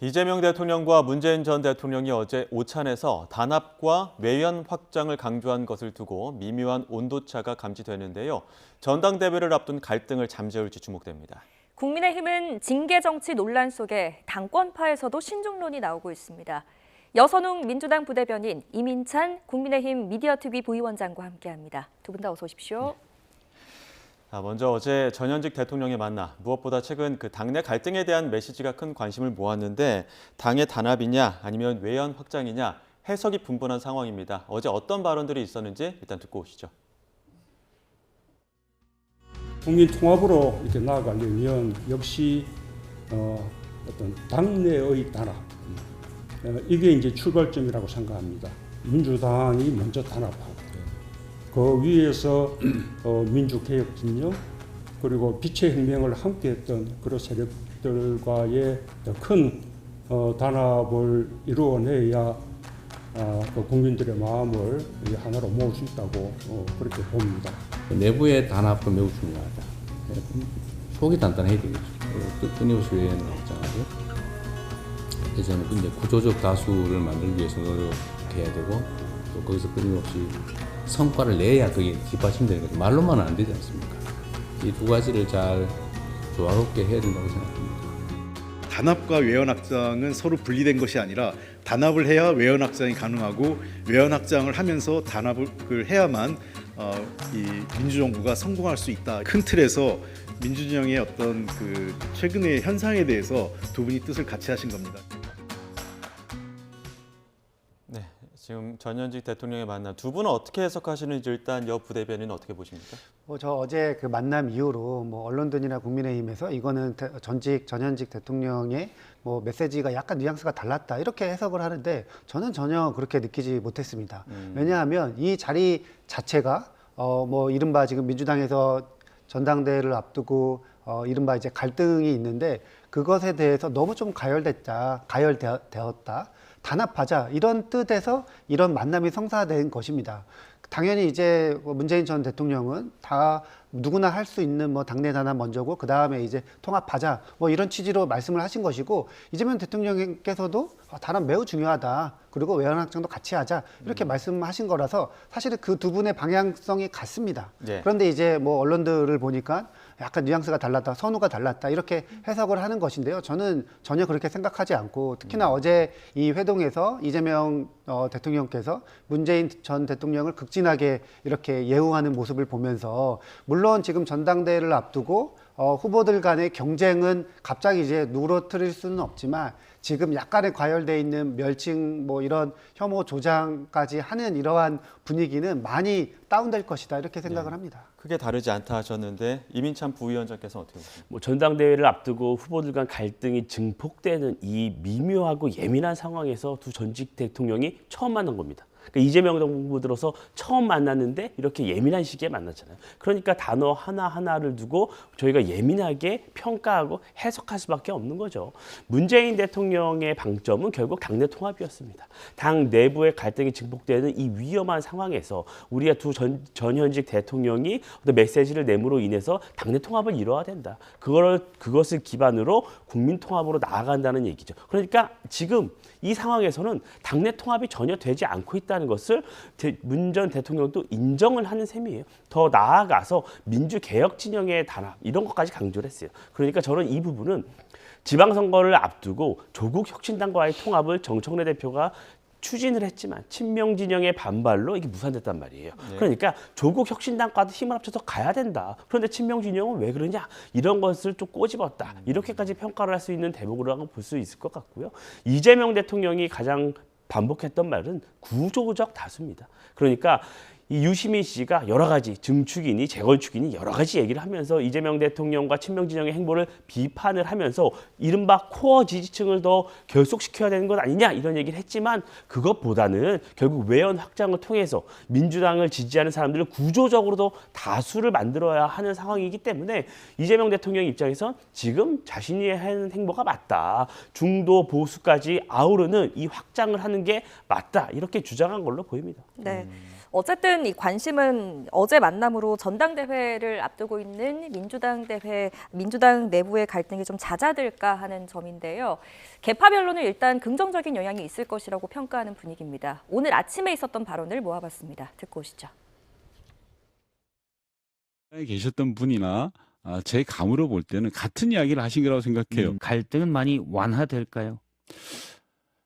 이재명 대통령과 문재인 전 대통령이 어제 오찬에서 단합과 외연 확장을 강조한 것을 두고 미묘한 온도차가 감지되는데요. 전당대회를 앞둔 갈등을 잠재울지 주목됩니다. 국민의힘은 징계 정치 논란 속에 당권파에서도 신중론이 나오고 있습니다. 여선웅 민주당 부대변인, 이민찬 국민의힘 미디어TV 부위원장과 함께합니다. 두 분 다 어서 오십시오. 먼저 어제 전현직 대통령이 만나 무엇보다 최근 당내 갈등에 대한 메시지가 큰 관심을 모았는데 당의 단합이냐 아니면 외연 확장이냐 해석이 분분한 상황입니다. 어제 어떤 발언들이 있었는지 일단 듣고 오시죠. 국민 통합으로 이렇게 나아가려면 역시 어떤 당내의 단합 이게 이제 출발점이라고 생각합니다. 민주당이 먼저 단합하고 그 위에서 민주개혁 진영 그리고 빛의 혁명을 함께했던 그런 세력들과의 더 큰 단합을 이루어내야 그 국민들의 마음을 하나로 모을 수 있다고 그렇게 봅니다. 내부의 단합도 매우 중요하다. 속이 단단해야 되겠죠. 끊임없이 외연을 확장하고 이제는 이제 구조적 다수를 만들기 위해서 노력해야 되고 또 거기서 끊임없이 성과를 내야 그게 뒷받침되는 거죠. 말로만은 안 되지 않습니까? 이 두 가지를 잘 조화롭게 해야 된다고 생각합니다. 단합과 외연 확장은 서로 분리된 것이 아니라 단합을 해야 외연 확장이 가능하고 외연 확장을 하면서 단합을 해야만 이 민주정부가 성공할 수 있다. 큰 틀에서 민주진영의 어떤 최근의 현상에 대해서 두 분이 뜻을 같이 하신 겁니다. 네, 지금 전현직 대통령의 만남 두 분은 어떻게 해석하시는지 일단 여 부대변인은 어떻게 보십니까? 저 어제 그 만남 이후로 언론들이나 국민의힘에서 이거는 전현직 대통령의 메시지가 약간 뉘앙스가 달랐다 이렇게 해석을 하는데 저는 전혀 그렇게 느끼지 못했습니다. 왜냐하면 이 자리 자체가 이른바 지금 민주당에서 전당대회를 앞두고 이른바 이제 갈등이 있는데 그것에 대해서 너무 좀 가열되었다. 단합하자 이런 뜻에서 이런 만남이 성사된 것입니다. 당연히 이제 문재인 전 대통령은 다 누구나 할 수 있는 당내 단합 먼저고 그 다음에 이제 통합하자 이런 취지로 말씀을 하신 것이고 이재명 대통령께서도 단합 매우 중요하다. 그리고 외연 확장도 같이 하자 이렇게 말씀하신 거라서 사실은 그 두 분의 방향성이 같습니다. 네. 그런데 이제 언론들을 보니까 약간 뉘앙스가 달랐다, 선호가 달랐다 이렇게 해석을 하는 것인데요. 저는 전혀 그렇게 생각하지 않고 특히나 어제 이 회동에서 이재명 대통령께서 문재인 전 대통령을 극진하게 이렇게 예우하는 모습을 보면서 물론 지금 전당대회를 앞두고 후보들 간의 경쟁은 갑자기 이제 누그러뜨릴 수는 없지만 지금 약간의 과열돼 있는 멸칭 이런 혐오 조장까지 하는 이러한 분위기는 많이 다운될 것이다 이렇게 생각을 합니다. 크게 다르지 않다 하셨는데 이민찬 부위원장께서는 어떻게 보십니까? 전당대회를 앞두고 후보들 간 갈등이 증폭되는 이 미묘하고 예민한 상황에서 두 전직 대통령이 처음 만난 겁니다. 그러니까 이재명 정부 들어서 처음 만났는데 이렇게 예민한 시기에 만났잖아요. 그러니까 단어 하나하나를 두고 저희가 예민하게 평가하고 해석할 수밖에 없는 거죠. 문재인 대통령의 방점은 결국 당내 통합이었습니다. 당 내부의 갈등이 증폭되는 이 위험한 상황에서 우리가 두 전현직 대통령이 어떤 메시지를 내므로 인해서 당내 통합을 이뤄야 된다. 그것을 기반으로 국민 통합으로 나아간다는 얘기죠. 그러니까 지금 이 상황에서는 당내 통합이 전혀 되지 않고 있다는 것을 문 전 대통령도 인정을 하는 셈이에요. 더 나아가서 민주개혁 진영의 단합 이런 것까지 강조를 했어요. 그러니까 저는 이 부분은 지방선거를 앞두고 조국 혁신당과의 통합을 정청래 대표가 추진을 했지만 친명 진영의 반발로 이게 무산됐단 말이에요. 네. 그러니까 조국 혁신당과도 힘을 합쳐서 가야 된다. 그런데 친명 진영은 왜 그러냐? 이런 것을 좀 꼬집었다. 이렇게까지 평가를 할 수 있는 대목으로 볼 수 있을 것 같고요. 이재명 대통령이 가장 반복했던 말은 구조적 다수입니다. 그러니까 이 유시민 씨가 여러 가지 증축이니 재건축이니 여러 가지 얘기를 하면서 이재명 대통령과 친명 진영의 행보를 비판을 하면서 이른바 코어 지지층을 더 결속시켜야 되는 것 아니냐 이런 얘기를 했지만 그것보다는 결국 외연 확장을 통해서 민주당을 지지하는 사람들을 구조적으로도 다수를 만들어야 하는 상황이기 때문에 이재명 대통령 입장에선 지금 자신이 하는 행보가 맞다. 중도 보수까지 아우르는 이 확장을 하는 게 맞다. 이렇게 주장한 걸로 보입니다. 네. 어쨌든 이 관심은 어제 만남으로 전당대회를 앞두고 있는 민주당 내부의 갈등이 좀 잦아들까 하는 점인데요. 계파별로는 일단 긍정적인 영향이 있을 것이라고 평가하는 분위기입니다. 오늘 아침에 있었던 발언을 모아봤습니다. 듣고 오시죠. 계셨던 분이나 제 감으로 볼 때는 같은 이야기를 하신 거라고 생각해요. 갈등은 많이 완화될까요?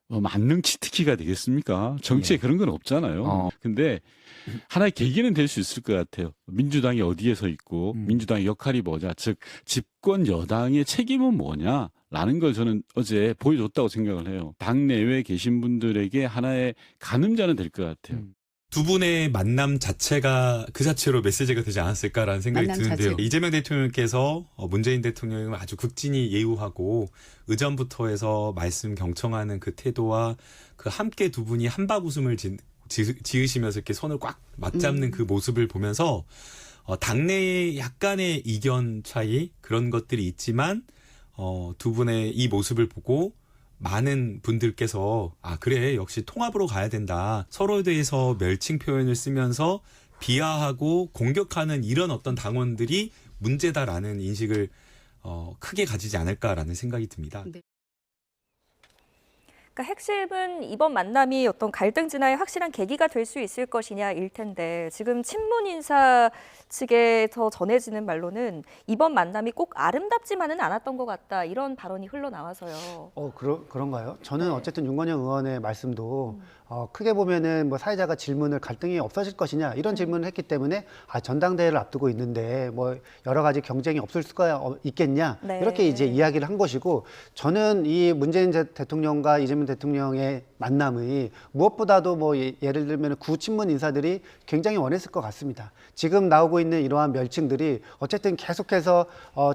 만능 치트키가 되겠습니까? 정치에 그런 건 없잖아요. 근데 하나의 계기는 될 수 있을 것 같아요. 민주당이 어디에 서 있고 민주당의 역할이 뭐냐, 즉 집권 여당의 책임은 뭐냐라는 걸 저는 어제 보여줬다고 생각을 해요. 당 내외에 계신 분들에게 하나의 가늠자는 될 것 같아요. 두 분의 만남 자체가 그 자체로 메시지가 되지 않았을까라는 생각이 드는데요. 이재명 대통령께서 문재인 대통령을 아주 극진히 예우하고 의전부터 해서 말씀 경청하는 그 태도와 그 함께 두 분이 한박 웃음을 지으시면서 이렇게 손을 꽉 맞잡는 그 모습을 보면서 당내에 약간의 이견 차이 그런 것들이 있지만 두 분의 이 모습을 보고 많은 분들께서 그래 역시 통합으로 가야 된다. 서로에 대해서 멸칭 표현을 쓰면서 비하하고 공격하는 이런 어떤 당원들이 문제다라는 인식을 크게 가지지 않을까라는 생각이 듭니다. 그러니까 핵심은 이번 만남이 어떤 갈등 진화의 확실한 계기가 될 수 있을 것이냐일 텐데 지금 친문 인사 측에서 전해지는 말로는 이번 만남이 꼭 아름답지만은 않았던 것 같다 이런 발언이 흘러나와서요. 그런가요? 저는 어쨌든 윤건영 의원의 말씀도 크게 보면은 뭐 사회자가 질문을 갈등이 없어질 것이냐 이런 질문을 했기 때문에 전당대회를 앞두고 있는데 뭐 여러 가지 경쟁이 없을 수가 있겠냐 네. 이렇게 이제 이야기를 한 것이고 저는 이 문재인 대통령과 이재명 대통령의 만남이 무엇보다도 뭐 예를 들면 구친문 인사들이 굉장히 원했을 것 같습니다. 지금 나오고 있는 이러한 멸칭들이 어쨌든 계속해서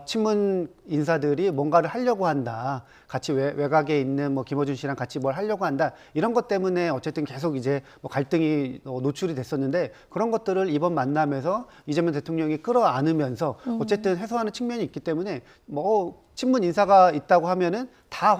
친문 인사들이 뭔가를 하려고 한다. 같이 외곽에 있는 뭐 김어준 씨랑 같이 뭘 하려고 한다. 이런 것 때문에 어쨌든 계속 이제 뭐 갈등이 노출이 됐었는데 그런 것들을 이번 만남에서 이재명 대통령이 끌어안으면서 어쨌든 해소하는 측면이 있기 때문에 뭐 친문 인사가 있다고 하면은 다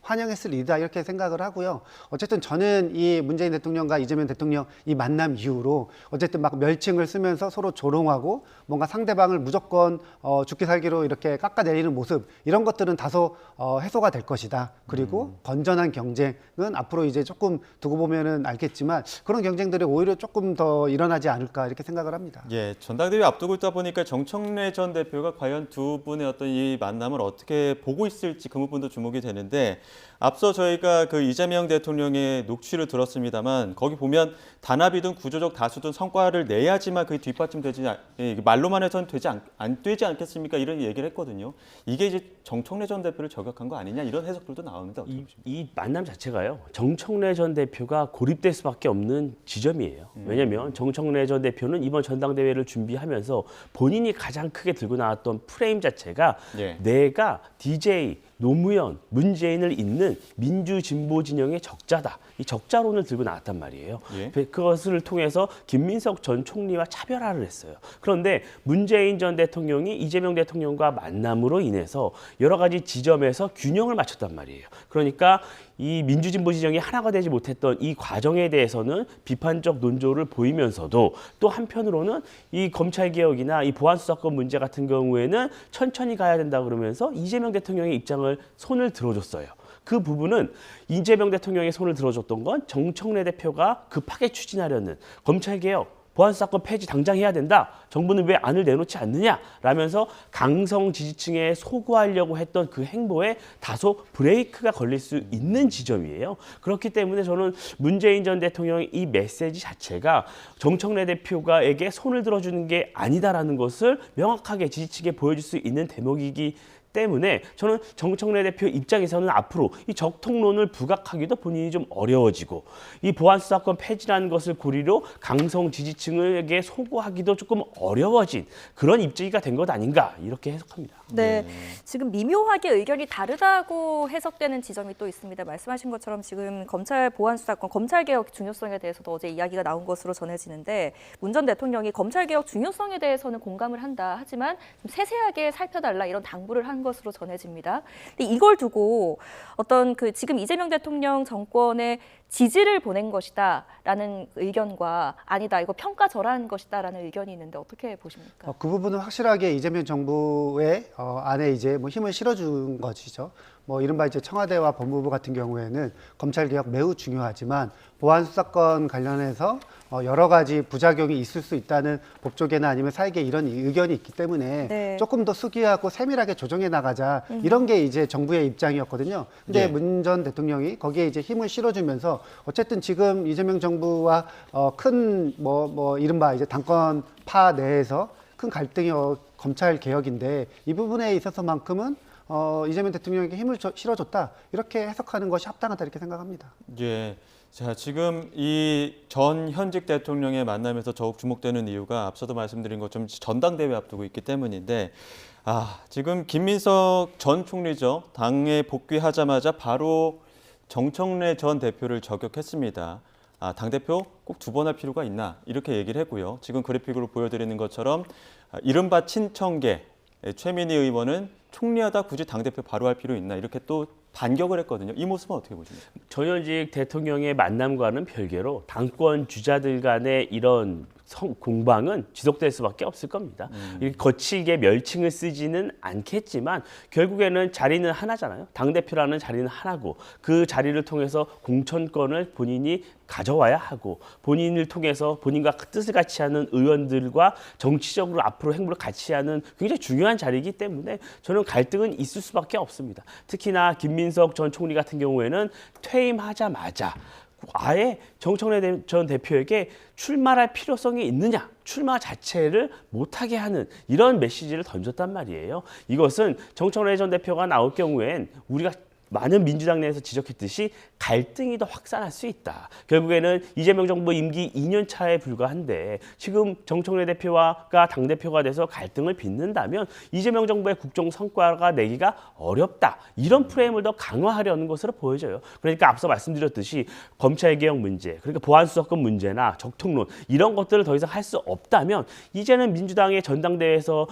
환영했을 일이다 이렇게 생각을 하고요. 어쨌든 저는 이 문재인 대통령과 이재명 대통령 이 만남 이후로 어쨌든 막 멸칭을 쓰면서 서로 조롱하고 뭔가 상대방을 무조건 죽기 살기로 이렇게 깎아내리는 모습 이런 것들은 다소 해소가 될 것이다. 그리고 건전한 경쟁은 앞으로 이제 조금 두고 보면은 알겠지만 그런 경쟁들이 오히려 조금 더 일어나지 않을까 이렇게 생각을 합니다. 예, 전당대회 앞두고 있다 보니까 정청래 전 대표가 과연 두 분의 어떤 이 만남을 어떻게 보고 있을지 그 부분도 주목이 되는데 앞서 저희가 그 이재명 대통령의 녹취를 들었습니다만 거기 보면 단합이든 구조적 다수든 성과를 내야지만 그게 뒷받침되지 말로만 해서는 안 되지 않겠습니까? 이런 얘기를 했거든요. 이게 이제 정청래 전 대표를 저격한 거 아니냐 이런 해석들도 나옵니다. 이 만남 자체가요. 정청래 전 대표가 고립될 수밖에 없는 지점이에요. 왜냐하면 정청래 전 대표는 이번 전당대회를 준비하면서 본인이 가장 크게 들고 나왔던 프레임 자체가 내가 DJ 노무현, 문재인을 잇는 민주진보 진영의 적자다. 이 적자론을 들고 나왔단 말이에요. 그것을 통해서 김민석 전 총리와 차별화를 했어요. 그런데 문재인 전 대통령이 이재명 대통령과 만남으로 인해서 여러 가지 지점에서 균형을 맞췄단 말이에요. 그러니까 이 민주진보 진영이 하나가 되지 못했던 이 과정에 대해서는 비판적 논조를 보이면서도 또 한편으로는 이 검찰개혁이나 이 보안수사권 문제 같은 경우에는 천천히 가야 된다 그러면서 이재명 대통령의 입장을 손을 들어줬어요. 그 부분은 이재명 대통령의 손을 들어줬던 건 정청래 대표가 급하게 추진하려는 검찰개혁, 보안수사권 폐지 당장 해야 된다. 정부는 왜 안을 내놓지 않느냐? 라면서 강성 지지층에 소구하려고 했던 그 행보에 다소 브레이크가 걸릴 수 있는 지점이에요. 그렇기 때문에 저는 문재인 전 대통령의 이 메시지 자체가 정청래 대표가에게 손을 들어주는 게 아니다라는 것을 명확하게 지지층에 보여줄 수 있는 대목이기 때문에 저는 정청래 대표 입장에서는 앞으로 이 적통론을 부각하기도 본인이 좀 어려워지고 이 보안수사권 폐지라는 것을 고리로 강성 지지층에게 소구하기도 조금 어려워진 그런 입지가 된 것 아닌가 이렇게 해석합니다. 네, 지금 미묘하게 의견이 다르다고 해석되는 지점이 또 있습니다. 말씀하신 것처럼 지금 검찰 보안수사권, 검찰개혁 중요성에 대해서도 어제 이야기가 나온 것으로 전해지는데 문 전 대통령이 검찰개혁 중요성에 대해서는 공감을 한다. 하지만 좀 세세하게 살펴달라 이런 당부를 한 것으로 전해집니다. 근데 이걸 두고 어떤 그 지금 이재명 대통령 정권의 지지를 보낸 것이다라는 의견과 아니다, 이거 평가절하한 것이다라는 의견이 있는데 어떻게 보십니까? 그 부분은 확실하게 이재명 정부의 안에 이제 뭐 힘을 실어준 것이죠. 뭐 이른바 이제 청와대와 법무부 같은 경우에는 검찰 개혁 매우 중요하지만 보안 수사권 관련해서 여러 가지 부작용이 있을 수 있다는 법조계나 아니면 사회계 이런 의견이 있기 때문에 네. 조금 더 수기하고 세밀하게 조정해 나가자 이런 게 이제 정부의 입장이었거든요. 근데 문 전 대통령이 거기에 이제 힘을 실어주면서 어쨌든 지금 이재명 정부와 큰 이른바 이제 당권파 내에서 큰 갈등이 검찰 개혁인데 이 부분에 있어서만큼은 이재명 대통령에게 힘을 실어줬다 이렇게 해석하는 것이 합당하다 이렇게 생각합니다. 예. 자, 지금 이 전 현직 대통령의 만남에서 더욱 주목되는 이유가 앞서도 말씀드린 것처럼 전당대회 앞두고 있기 때문인데 지금 김민석 전 총리죠. 당에 복귀하자마자 바로 정청래 전 대표를 저격했습니다. 당대표 꼭 2번 할 필요가 있나 이렇게 얘기를 했고요. 지금 그래픽으로 보여드리는 것처럼 이른바 친청계 최민희 의원은 총리하다 굳이 당대표 바로 할 필요 있나 이렇게 또 반격을 했거든요. 이 모습은 어떻게 보십니까? 전현직 대통령의 만남과는 별개로 당권 주자들 간의 이런 공방은 지속될 수밖에 없을 겁니다. 거칠게 멸칭을 쓰지는 않겠지만 결국에는 자리는 하나잖아요. 당대표라는 자리는 하나고 그 자리를 통해서 공천권을 본인이 가져와야 하고 본인을 통해서 본인과 뜻을 같이 하는 의원들과 정치적으로 앞으로 행보를 같이 하는 굉장히 중요한 자리이기 때문에 저는 갈등은 있을 수밖에 없습니다. 특히나 김민석 전 총리 같은 경우에는 퇴임하자마자 아예 정청래 전 대표에게 출마할 필요성이 있느냐, 출마 자체를 못하게 하는 이런 메시지를 던졌단 말이에요. 이것은 정청래 전 대표가 나올 경우엔 우리가 많은 민주당 내에서 지적했듯이 갈등이 더 확산할 수 있다. 결국에는 이재명 정부 임기 2년 차에 불과한데 지금 정청래 대표가 당대표가 돼서 갈등을 빚는다면 이재명 정부의 국정 성과가 내기가 어렵다. 이런 프레임을 더 강화하려는 것으로 보여져요. 그러니까 앞서 말씀드렸듯이 검찰개혁 문제, 그러니까 보안수사권 문제나 적통론 이런 것들을 더 이상 할 수 없다면 이제는 민주당의 전당대회에서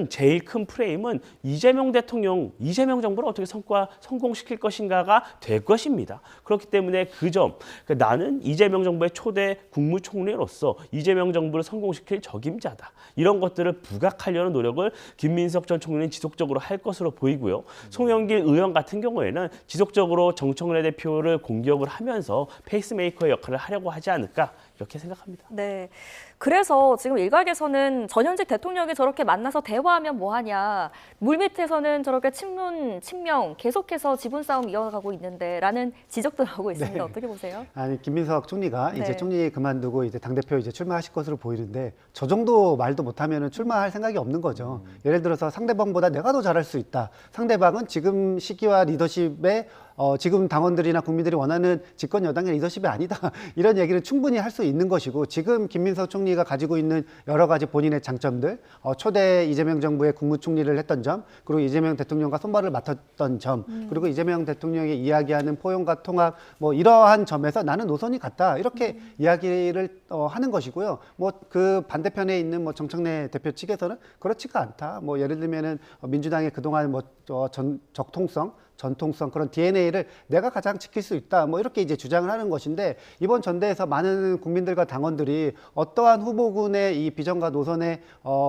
제일 큰 프레임은 이재명 대통령, 이재명 정부를 어떻게 성공시킬 것인가가 될 것입니다. 그렇기 때문에 그러니까 나는 이재명 정부의 초대 국무총리로서 이재명 정부를 성공시킬 적임자다. 이런 것들을 부각하려는 노력을 김민석 전 총리는 지속적으로 할 것으로 보이고요. 송영길 의원 같은 경우에는 지속적으로 정청래 대표를 공격을 하면서 페이스메이커의 역할을 하려고 하지 않을까 이렇게 생각합니다. 네. 그래서 지금 일각에서는 전현직 대통령이 저렇게 만나서 대화하면 뭐하냐. 물밑에서는 저렇게 친문, 친명 계속해서 지분 싸움 이어가고 있는데 라는 지적도 나오고 있습니다. 어떻게 보세요? 아니 김민석 총리가 이제 총리 그만두고 이제 당대표 이제 출마하실 것으로 보이는데 저 정도 말도 못하면 출마할 생각이 없는 거죠. 예를 들어서 상대방보다 내가 더 잘할 수 있다. 상대방은 지금 시기와 리더십에 지금 당원들이나 국민들이 원하는 집권 여당의 리더십이 아니다. 이런 얘기를 충분히 할 수 있는 것이고 지금 김민석 총리가 가지고 있는 여러 가지 본인의 장점들, 초대 이재명 정부의 국무총리를 했던 점, 그리고 이재명 대통령과 손발을 맡았던 점, 그리고 이재명 대통령이 이야기하는 포용과 통합, 뭐 이러한 점에서 나는 노선이 같다. 이렇게 이야기를 하는 것이고요. 뭐 그 반대편에 있는 뭐 정청래 대표 측에서는 그렇지가 않다. 뭐 예를 들면은 민주당의 그동안 뭐 전통성 그런 DNA를 내가 가장 지킬 수 있다. 뭐 이렇게 이제 주장을 하는 것인데 이번 전대에서 많은 국민들과 당원들이 어떠한 후보군의 이 비전과 노선에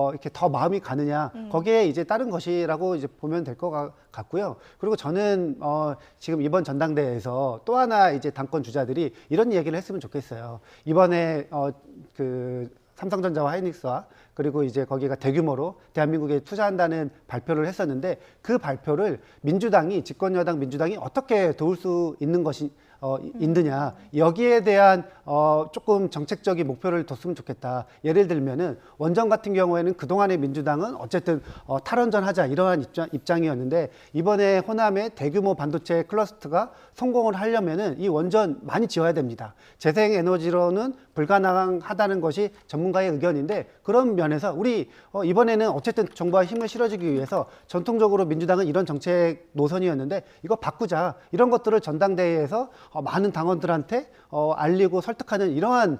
이렇게 더 마음이 가느냐 거기에 이제 따른 것이라고 이제 보면 될 것 같고요. 그리고 저는 지금 이번 전당대회에서 또 하나 이제 당권 주자들이 이런 얘기를 했으면 좋겠어요. 이번에 그 삼성전자와 하이닉스와 그리고 이제 거기가 대규모로 대한민국에 투자한다는 발표를 했었는데 그 발표를 민주당이 집권 여당 민주당이 어떻게 도울 수 있는 것이 있느냐 여기에 대한 조금 정책적인 목표를 뒀으면 좋겠다. 예를 들면은 원전 같은 경우에는 그동안의 민주당은 어쨌든 탈원전하자 이러한 입장이었는데 이번에 호남의 대규모 반도체 클러스터가 성공을 하려면은 이 원전 많이 지어야 됩니다. 재생에너지로는 불가능하다는 것이 전문가의 의견인데 그런 면에서 우리 이번에는 어쨌든 정부와 힘을 실어주기 위해서 전통적으로 민주당은 이런 정책 노선이었는데 이거 바꾸자, 이런 것들을 전당대회에서 많은 당원들한테 알리고 설득하는 이러한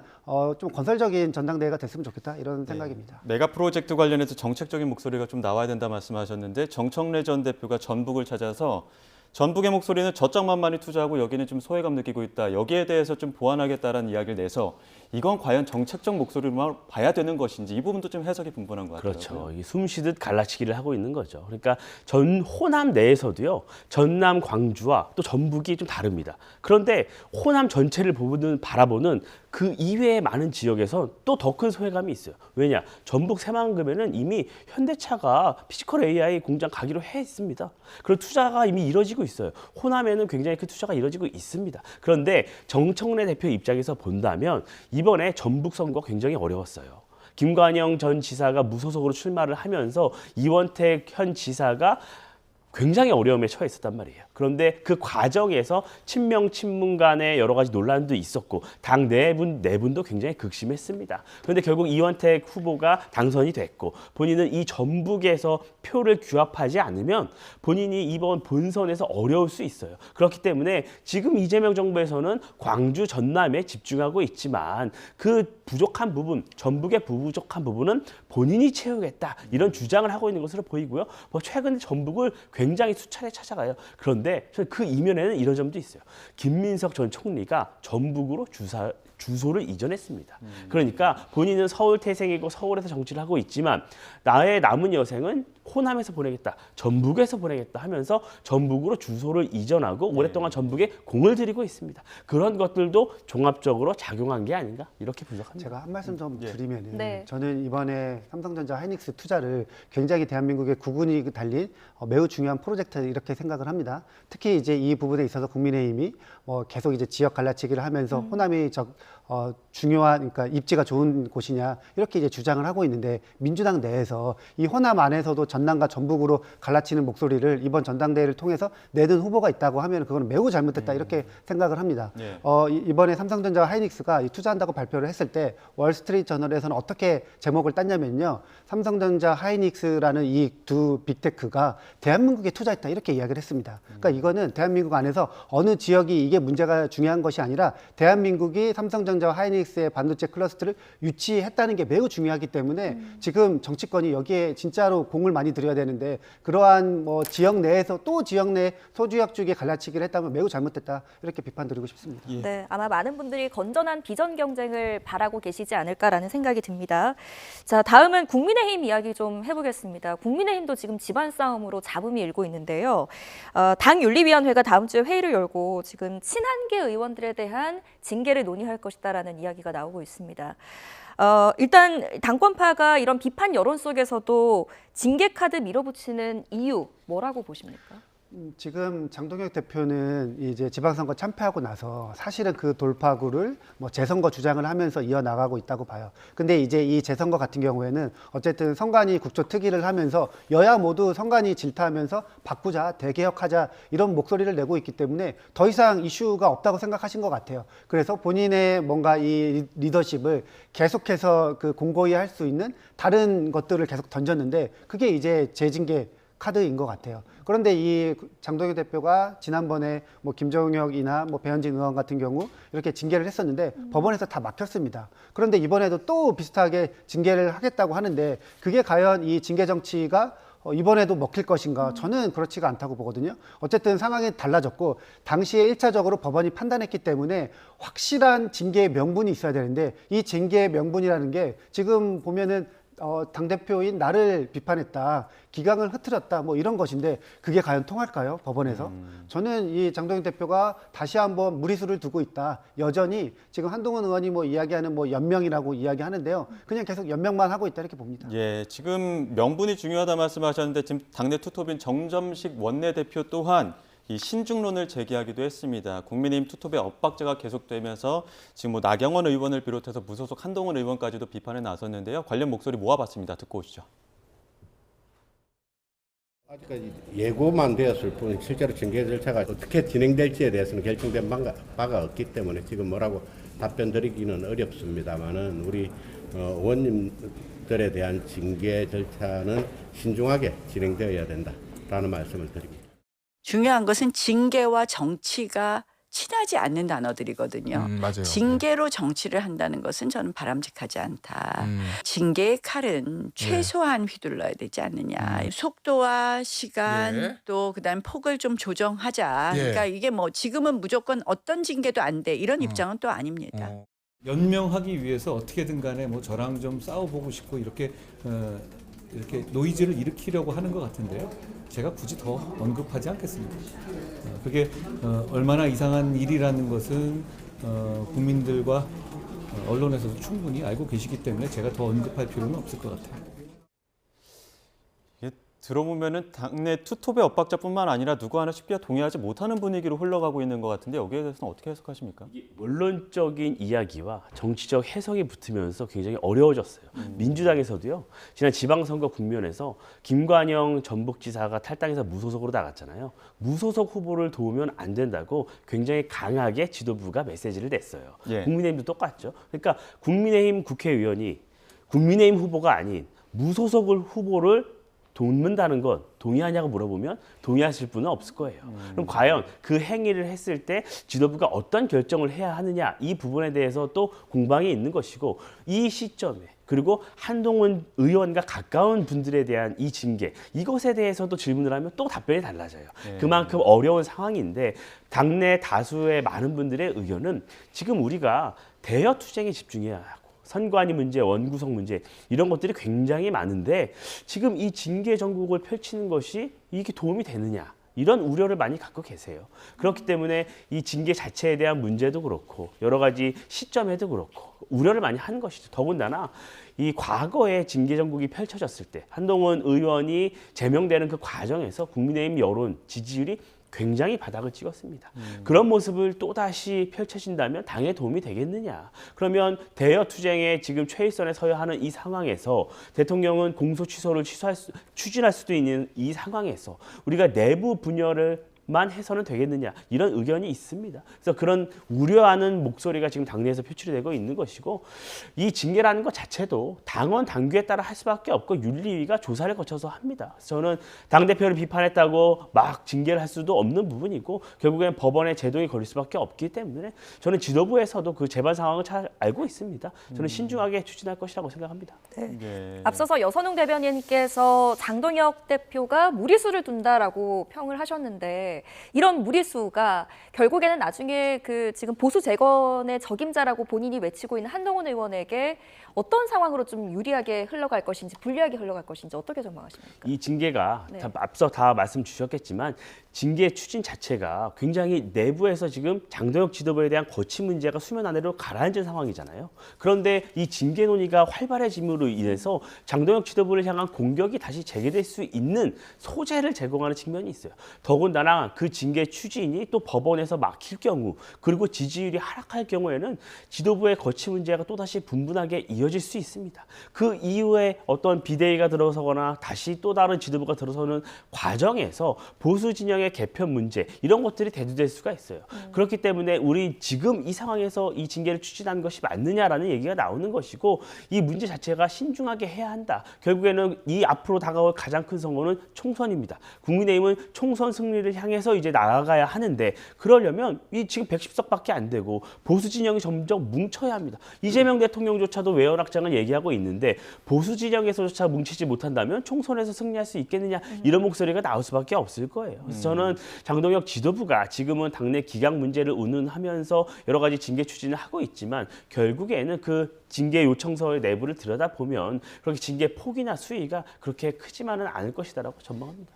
좀 건설적인 전당대회가 됐으면 좋겠다, 이런 생각입니다. 메가 프로젝트 관련해서 정책적인 목소리가 좀 나와야 된다 말씀하셨는데, 정청래 전 대표가 전북을 찾아서 전북의 목소리는 저쪽만 많이 투자하고 여기는 좀 소외감 느끼고 있다, 여기에 대해서 좀 보완하겠다라는 이야기를 내서 이건 과연 정책적 목소리만 봐야 되는 것인지, 이 부분도 좀 해석이 분분한 것 같아요. 그렇죠. 이 숨쉬듯 갈라치기를 하고 있는 거죠. 그러니까 전 호남 내에서도요, 전남, 광주와 또 전북이 좀 다릅니다. 그런데 호남 전체를 바라보는 그 이외의 많은 지역에서 또 더 큰 소외감이 있어요. 왜냐? 전북 새만금에는 이미 현대차가 피지컬 AI 공장 가기로 했습니다. 그런 투자가 이미 이뤄지고 있어요. 호남에는 굉장히 큰 투자가 이뤄지고 있습니다. 그런데 정청래 대표 입장에서 본다면 이번에 전북 선거 굉장히 어려웠어요. 김관영 전 지사가 무소속으로 출마를 하면서 이원택 현 지사가 굉장히 어려움에 처해 있었단 말이에요. 그런데 그 과정에서 친명 친문 간의 여러 가지 논란도 있었고 당 내분도 굉장히 극심했습니다. 그런데 결국 이원택 후보가 당선이 됐고 본인은 이 전북에서 표를 규합하지 않으면 본인이 이번 본선에서 어려울 수 있어요. 그렇기 때문에 지금 이재명 정부에서는 광주, 전남에 집중하고 있지만 그 부족한 부분, 전북의 부족한 부분은 본인이 채우겠다, 이런 주장을 하고 있는 것으로 보이고요. 최근에 전북을 굉장히 수차례 찾아가요. 그런데 그 이면에는 이런 점도 있어요. 김민석 전 총리가 전북으로 주소를 이전했습니다. 그러니까 본인은 서울 태생이고 서울에서 정치를 하고 있지만 나의 남은 여생은 호남에서 보내겠다, 전북에서 보내겠다 하면서 전북으로 주소를 이전하고 오랫동안 전북에 공을 들이고 있습니다. 그런 것들도 종합적으로 작용한 게 아닌가, 이렇게 분석합니다. 제가 한 말씀 좀 드리면은, 네. 저는 이번에 삼성전자 하이닉스 투자를 굉장히 대한민국의 구군이 달린 매우 중요한 프로젝트, 이렇게 생각을 합니다. 특히 이제 이 부분에 있어서 국민의힘이 계속 이제 지역 갈라치기를 하면서 호남이 중요한, 그러니까 입지가 좋은 곳이냐, 이렇게 이제 주장을 하고 있는데, 민주당 내에서 이 호남 안에서도 전남과 전북으로 갈라치는 목소리를 이번 전당대회를 통해서 내든 후보가 있다고 하면 그거는 매우 잘못됐다, 이렇게 생각을 합니다. 네. 이번에 삼성전자 하이닉스가 투자한다고 발표를 했을 때 월스트리트 저널에서는 어떻게 제목을 땄냐면요, 삼성전자 하이닉스라는 이 두 빅테크가 대한민국에 투자했다, 이렇게 이야기를 했습니다. 그러니까 이거는 대한민국 안에서 어느 지역이 이게 문제가 중요한 것이 아니라 대한민국이 삼성전자와 하이닉스의 반도체 클러스터를 유치했다는 게 매우 중요하기 때문에 지금 정치권이 여기에 진짜로 공을 많이 들여야 되는데, 그러한 지역 내에서 또 지역 내 소주역 쪽에 갈라치기를 했다면 매우 잘못됐다, 이렇게 비판드리고 싶습니다. 예. 네, 아마 많은 분들이 건전한 비전 경쟁을 바라고 계시지 않을까라는 생각이 듭니다. 자, 다음은 국민의힘 이야기 좀 해보겠습니다. 국민의힘도 지금 집안 싸움으로 잡음이 일고 있는데요. 당 윤리위원회가 다음 주에 회의를 열고 지금 친한계 의원들에 대한 징계를 논의할 것이다라는 이야기가 나오고 있습니다. 일단 당권파가 이런 비판 여론 속에서도 징계 카드 밀어붙이는 이유 뭐라고 보십니까? 지금 장동혁 대표는 이제 지방선거 참패하고 나서 사실은 그 돌파구를 재선거 주장을 하면서 이어나가고 있다고 봐요. 근데 이제 이 재선거 같은 경우에는 어쨌든 선관위 국조특위를 하면서 여야 모두 선관위 질타하면서 바꾸자, 대개혁하자, 이런 목소리를 내고 있기 때문에 더 이상 이슈가 없다고 생각하신 것 같아요. 그래서 본인의 뭔가 이 리더십을 계속해서 공고히 할 수 있는 다른 것들을 계속 던졌는데, 그게 이제 재징계 카드인 것 같아요. 그런데 이 장동혁 대표가 지난번에 김정혁이나 배현진 의원 같은 경우 이렇게 징계를 했었는데 법원에서 다 막혔습니다. 그런데 이번에도 또 비슷하게 징계를 하겠다고 하는데, 그게 과연 이 징계 정치가 이번에도 먹힐 것인가? 저는 그렇지가 않다고 보거든요. 어쨌든 상황이 달라졌고 당시에 1차적으로 법원이 판단했기 때문에 확실한 징계의 명분이 있어야 되는데, 이 징계의 명분이라는 게 지금 보면은 당대표인 나를 비판했다, 기강을 흐트렸다, 이런 것인데 그게 과연 통할까요? 법원에서? 저는 이 장동혁 대표가 다시 한번 무리수를 두고 있다. 여전히 지금 한동훈 의원이 이야기하는 연명이라고 이야기하는데요. 그냥 계속 연명만 하고 있다, 이렇게 봅니다. 예, 지금 명분이 중요하다 말씀하셨는데 지금 당내 투톱인 정점식 원내대표 또한 이 신중론을 제기하기도 했습니다. 국민의힘 투톱의 엇박자가 계속되면서 지금 나경원 의원을 비롯해서 무소속 한동훈 의원까지도 비판에 나섰는데요. 관련 목소리 모아봤습니다. 듣고 오시죠. 아직까지 예고만 되었을 뿐 실제로 징계 절차가 어떻게 진행될지에 대해서는 결정된 바가 없기 때문에 지금 뭐라고 답변 드리기는 어렵습니다만은 우리 의원님 들에 대한 징계 절차는 신중하게 진행되어야 된다라는 말씀을 드립니다. 중요한 것은 징계와 정치가 친하지 않는 단어들이거든요. 맞아요. 징계로 정치를 한다는 것은 저는 바람직하지 않다. 징계의 칼은 최소한 휘둘러야 되지 않느냐. 속도와 시간 또 그다음 폭을 좀 조정하자. 그러니까 이게 뭐 지금은 무조건 어떤 징계도 안 돼. 이런 입장은 또 아닙니다. 연명하기 위해서 어떻게든 간에 뭐 저랑 좀 싸워보고 싶고 이렇게 노이즈를 일으키려고 하는 것 같은데요. 제가 굳이 더 언급하지 않겠습니다. 그게 얼마나 이상한 일이라는 것은 국민들과 언론에서도 충분히 알고 계시기 때문에 제가 더 언급할 필요는 없을 것 같아요. 들어보면은 당내 투톱의 엇박자뿐만 아니라 누구 하나 쉽게 동의하지 못하는 분위기로 흘러가고 있는 것 같은데 여기에 대해서는 어떻게 해석하십니까? 원론적인 이야기와 정치적 해석이 붙으면서 굉장히 어려워졌어요. 민주당에서도요. 지난 지방선거 국면에서 김관영 전북지사가 탈당해서 무소속으로 나갔잖아요. 무소속 후보를 도우면 안 된다고 굉장히 강하게 지도부가 메시지를 냈어요. 국민의힘도 똑같죠. 그러니까 국민의힘 국회의원이 국민의힘 후보가 아닌 무소속 후보를 돕는다는 건 동의하냐고 물어보면 동의하실 분은 없을 거예요. 그럼 과연 그 행위를 했을 때 지도부가 어떤 결정을 해야 하느냐 이 부분에 대해서 또 공방이 있는 것이고 이 시점에 그리고 한동훈 의원과 가까운 분들에 대한 이 징계 이것에 대해서도 질문을 하면 또 답변이 달라져요. 그만큼 어려운 상황인데 당내 다수의 많은 분들의 의견은 지금 우리가 대여 투쟁에 집중해야 하고 선관위 문제, 원구성 문제 이런 것들이 굉장히 많은데 지금 이 징계 정국을 펼치는 것이 이게 도움이 되느냐 이런 우려를 많이 갖고 계세요. 그렇기 때문에 이 징계 자체에 대한 문제도 그렇고 여러 가지 시점에도 그렇고 우려를 많이 하는 것이죠. 더군다나 이 과거에 징계 정국이 펼쳐졌을 때 한동훈 의원이 제명되는 그 과정에서 국민의힘 여론 지지율이 굉장히 바닥을 찍었습니다. 그런 모습을 또다시 펼쳐진다면 당에 도움이 되겠느냐. 그러면 대여 투쟁에 지금 최일선에 서야 하는 이 상황에서 대통령은 공소 취소를 추진할 수도 있는 이 상황에서 우리가 내부 분열을 만 해서는 되겠느냐 이런 의견이 있습니다. 그래서 그런 우려하는 목소리가 지금 당내에서 표출이 되고 있는 것이고 이 징계라는 것 자체도 당원 당규에 따라 할 수밖에 없고 윤리위가 조사를 거쳐서 합니다. 그래서 저는 당대표를 비판했다고 막 징계를 할 수도 없는 부분이고 결국엔 법원의 제동이 걸릴 수밖에 없기 때문에 저는 지도부에서도 그 재반 상황을 잘 알고 있습니다. 저는 신중하게 추진할 것이라고 생각합니다. 앞서서 여선웅 대변인께서 장동혁 대표가 무리수를 둔다라고 평을 하셨는데 이런 무리수가 결국에는 나중에 그 지금 보수 재건의 적임자라고 본인이 외치고 있는 한동훈 의원에게 어떤 상황으로 좀 유리하게 흘러갈 것인지 불리하게 흘러갈 것인지 어떻게 전망하십니까? 이 징계가 앞서 다 말씀 주셨겠지만 징계 추진 자체가 굉장히 내부에서 지금 장동혁 지도부에 대한 거취 문제가 수면 아래로 가라앉은 상황이잖아요. 그런데 이 징계 논의가 활발해짐으로 인해서 장동혁 지도부를 향한 공격이 다시 재개될 수 있는 소재를 제공하는 측면이 있어요. 더군다나 그 징계 추진이 또 법원에서 막힐 경우 그리고 지지율이 하락할 경우에는 지도부의 거취 문제가 또다시 분분하게 이어질 수 있습니다. 그 이후에 어떤 비대위가 들어서거나 다시 또 다른 지도부가 들어서는 과정에서 보수 진영의 개편 문제 이런 것들이 대두될 수가 있어요. 그렇기 때문에 우리 지금 이 상황에서 이 징계를 추진하는 것이 맞느냐라는 얘기가 나오는 것이고 이 문제 자체가 신중하게 해야 한다. 결국에는 이 앞으로 다가올 가장 큰 선거는 총선입니다. 국민의힘은 총선 승리를 향해서 이제 나아가야 하는데 그러려면 이 지금 110석밖에 안 되고 보수 진영이 점점 뭉쳐야 합니다. 이재명 대통령조차도 외연 확장을 얘기하고 있는데 보수 진영에서조차 뭉치지 못한다면 총선에서 승리할 수 있겠느냐 이런 목소리가 나올 수밖에 없을 거예요. 그래서 저는 장동혁 지도부가 지금은 당내 기강 문제를 운운하면서 여러 가지 징계 추진을 하고 있지만 결국에는 그 징계 요청서의 내부를 들여다보면 그렇게 징계 폭이나 수위가 그렇게 크지만은 않을 것이다라고 전망합니다.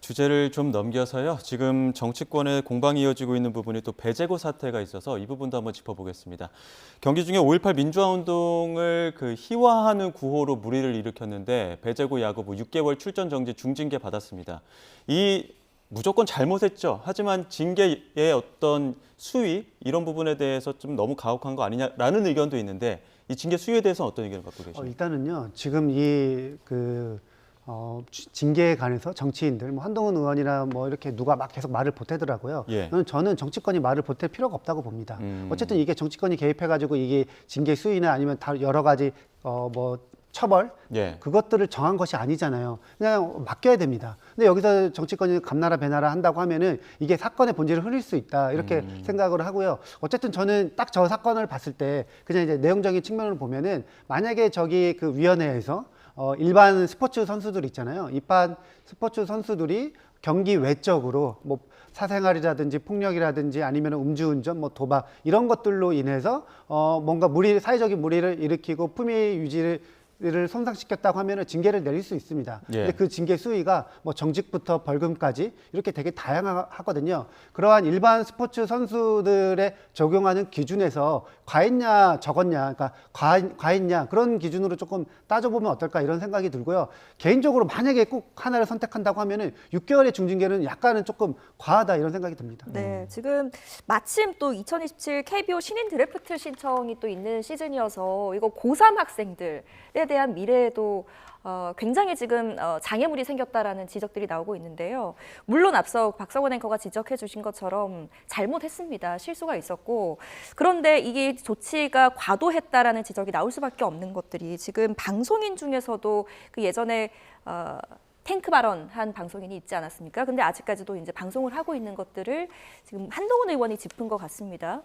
주제를 좀 넘겨서요. 지금 정치권에 공방이 이어지고 있는 부분이 또 배제고 사태가 있어서 이 부분도 한번 짚어보겠습니다. 경기 중에 5.18 민주화운동을 희화하는 구호로 물의를 일으켰는데 배제고 야구부 6개월 출전 정지 중징계 받았습니다. 이 무조건 잘못했죠. 하지만 징계의 어떤 수위 이런 부분에 대해서 좀 너무 가혹한 거 아니냐라는 의견도 있는데 이 징계 수위에 대해서 어떤 의견을 갖고 계십니까? 일단은요. 지금 이 징계에 관해서 정치인들, 한동훈 의원이나 이렇게 누가 막 계속 말을 보태더라고요. 저는 정치권이 말을 보탤 필요가 없다고 봅니다. 어쨌든 이게 정치권이 개입해가지고 이게 징계 수위나 아니면 다 여러 가지 처벌 예. 그것들을 정한 것이 아니잖아요. 그냥 맡겨야 됩니다. 근데 여기서 정치권이 감나라 배나라 한다고 하면은 이게 사건의 본질을 흐릴 수 있다 이렇게 생각을 하고요. 어쨌든 저는 딱 저 사건을 봤을 때 그냥 이제 내용적인 측면으로 보면은 만약에 저기 그 위원회에서 일반 스포츠 선수들 있잖아요. 일반 스포츠 선수들이 경기 외적으로 뭐 사생활이라든지 폭력이라든지 아니면 음주운전, 뭐 도박 이런 것들로 인해서 뭔가 사회적인 무리를 일으키고 품위 유지를 손상시켰다고 하면은 징계를 내릴 수 있습니다. 예. 근데 그 징계 수위가 뭐 정직부터 벌금까지 이렇게 되게 다양하거든요. 그러한 일반 스포츠 선수들의 적용하는 기준에서 과했냐 적었냐, 그러니까 과했냐 그런 기준으로 조금 따져보면 어떨까 이런 생각이 들고요. 개인적으로 만약에 꼭 하나를 선택한다고 하면은 6개월의 중징계는 약간은 조금 과하다 이런 생각이 듭니다. 네, 지금 마침 또 2027 KBO 신인 드래프트 신청이 또 있는 시즌이어서 이거 고3 학생들에 대한 미래에도 굉장히 지금 장애물이 생겼다라는 지적들이 나오고 있는데요. 물론 앞서 박성원 앵커가 지적해 주신 것처럼 잘못했습니다. 실수가 있었고. 그런데 이게 조치가 과도했다라는 지적이 나올 수밖에 없는 것들이 지금 방송인 중에서도 그 예전에 탱크 발언한 방송인이 있지 않았습니까? 근데 아직까지도 이제 방송을 하고 있는 것들을 지금 한동훈 의원이 짚은 것 같습니다.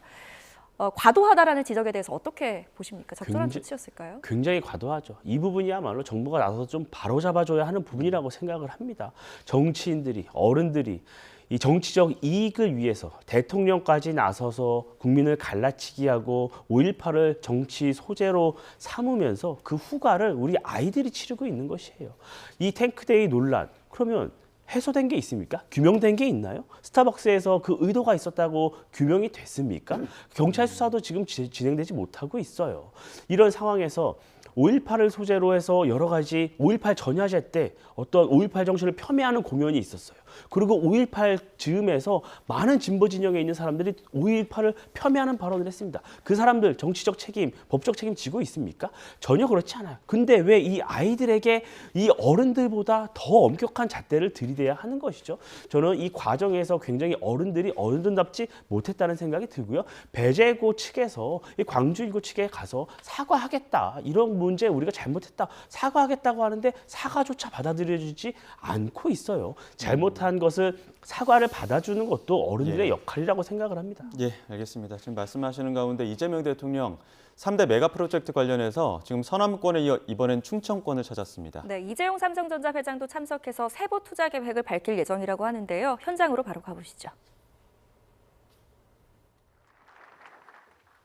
과도하다라는 지적에 대해서 어떻게 보십니까? 적절한 조치였을까요? 굉장히 과도하죠. 이 부분이야말로 정부가 나서서 좀 바로잡아줘야 하는 부분이라고 생각을 합니다. 정치인들이, 어른들이 이 정치적 이익을 위해서 대통령까지 나서서 국민을 갈라치기 하고 5.18을 정치 소재로 삼으면서 그 후과를 우리 아이들이 치르고 있는 것이에요. 이 탱크데이 논란, 그러면 해소된 게 있습니까? 규명된 게 있나요? 스타벅스에서 그 의도가 있었다고 규명이 됐습니까? 경찰 수사도 지금 진행되지 못하고 있어요. 이런 상황에서 5.18을 소재로 해서 여러 가지 5.18 전야제 때 어떤 5.18 정신을 폄훼하는 공연이 있었어요. 그리고 5.18 즈음에서 많은 진보 진영에 있는 사람들이 5.18을 폄훼하는 발언을 했습니다. 그 사람들 정치적 책임, 법적 책임 지고 있습니까? 전혀 그렇지 않아요. 근데 왜 이 아이들에게 이 어른들보다 더 엄격한 잣대를 들이대야 하는 것이죠? 저는 이 과정에서 굉장히 어른들이 어른답지 못했다는 생각이 들고요. 배재고 측에서 이 광주일고 측에 가서 사과하겠다. 이런 문제 우리가 잘못했다. 사과하겠다고 하는데 사과조차 받아들여지지 않고 있어요. 잘못한 것을 사과를 받아주는 것도 어른들의 역할이라고 생각을 합니다. 예, 알겠습니다. 지금 말씀하시는 가운데 이재명 대통령 3대 메가 프로젝트 관련해서 지금 서남권에 이어 이번엔 충청권을 찾았습니다. 네, 이재용 삼성전자 회장도 참석해서 세부 투자 계획을 밝힐 예정이라고 하는데요. 현장으로 바로 가보시죠.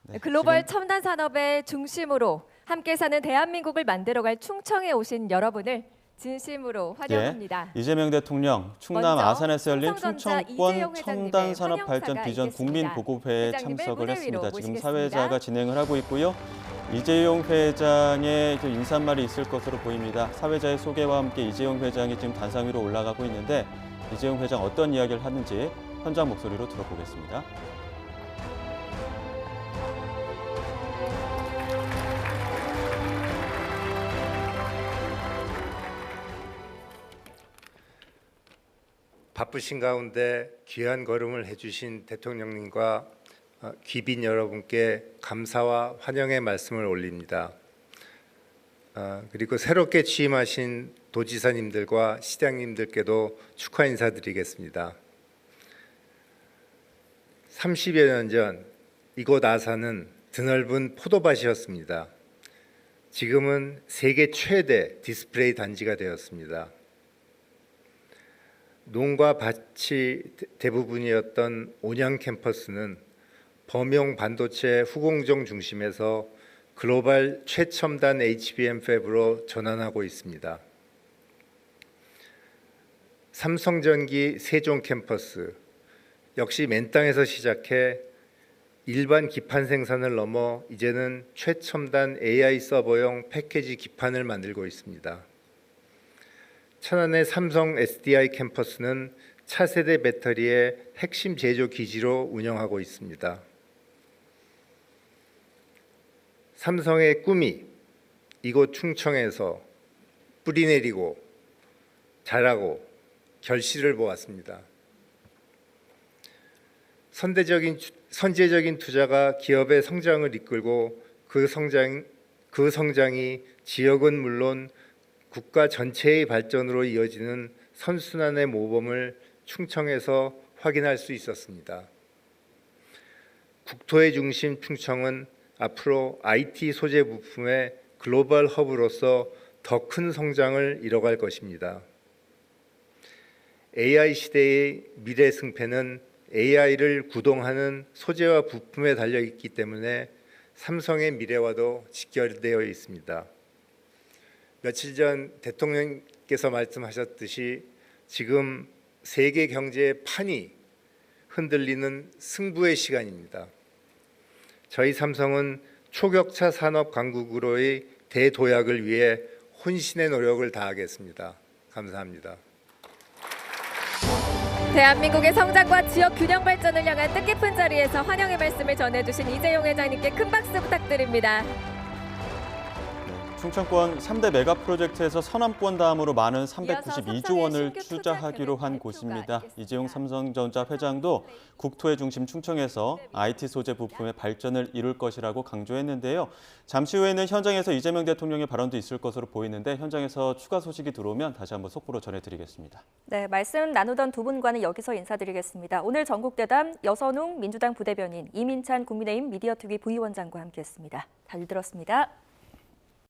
네, 글로벌 첨단 산업의 중심으로 함께 사는 대한민국을 만들어갈 충청에 오신 여러분을 진심으로 환영합니다. 이재명 대통령 충남 먼저 아산에서 열린 삼성전자 충청권 이재용 회장님의 첨단 산업 발전 환영사가 비전 국민 있겠습니다. 보고회에 회장님을 참석을 무대 했습니다. 위로 지금 모시겠습니다. 사회자가 진행을 하고 있고요. 이재용 회장의 인사말이 있을 것으로 보입니다. 사회자의 소개와 함께 이재용 회장이 지금 단상 위로 올라가고 있는데 이재용 회장 어떤 이야기를 하는지 현장 목소리로 들어보겠습니다. 바쁘신 가운데 귀한 걸음을 해주신 대통령님과 귀빈 여러분께 감사와 환영의 말씀을 올립니다. 그리고 새롭게 취임하신 도지사님들과 시장님들께도 축하 인사드리겠습니다. 30여 년 전 이곳 아산은 드넓은 포도밭이었습니다. 지금은 세계 최대 디스플레이 단지가 되었습니다. 농과 밭이 대부분이었던 온양 캠퍼스는 범용 반도체 후공정 중심에서 글로벌 최첨단 HBM 팹으로 전환하고 있습니다. 삼성전기 세종 캠퍼스 역시 맨 땅에서 시작해 일반 기판 생산을 넘어 이제는 최첨단 AI 서버용 패키지 기판을 만들고 있습니다. 천안의 삼성 SDI 캠퍼스는 차세대 배터리의 핵심 제조 기지로 운영하고 있습니다. 삼성의 꿈이 이곳 충청에서 뿌리내리고 자라고 결실을 보았습니다. 선제적인 투자가 기업의 성장을 이끌고 그 그 성장이 지역은 물론 국가 전체의 발전으로 이어지는 선순환의 모범을 충청에서 확인할 수 있었습니다. 국토의 중심 충청은 앞으로 IT 소재 부품의 글로벌 허브로서 더 큰 성장을 이뤄갈 것입니다. AI 시대의 미래 승패는 AI를 구동하는 소재와 부품에 달려 있기 때문에 삼성의 미래와도 직결되어 있습니다. 며칠 전 대통령께서 말씀하셨듯이 지금 세계 경제의 판이 흔들리는 승부의 시간입니다. 저희 삼성은 초격차 산업 강국으로의 대도약을 위해 혼신의 노력을 다하겠습니다. 감사합니다. 대한민국의 성장과 지역 균형 발전을 향한 뜻깊은 자리에서 환영의 말씀을 전해주신 이재용 회장님께 큰 박수 부탁드립니다. 충청권 3대 메가 프로젝트에서 서남권 다음으로 많은 392조 원을 투자하기로 한 곳입니다. 이재용 삼성전자 회장도 국토의 중심 충청에서 IT 소재 부품의 발전을 이룰 것이라고 강조했는데요. 잠시 후에는 현장에서 이재명 대통령의 발언도 있을 것으로 보이는데 현장에서 추가 소식이 들어오면 다시 한번 속보로 전해드리겠습니다. 네, 말씀 나누던 두 분과는 여기서 인사드리겠습니다. 오늘 전국대담 여선웅 민주당 부대변인, 이민찬 국민의힘 미디어특위 부위원장과 함께했습니다. 잘 들었습니다.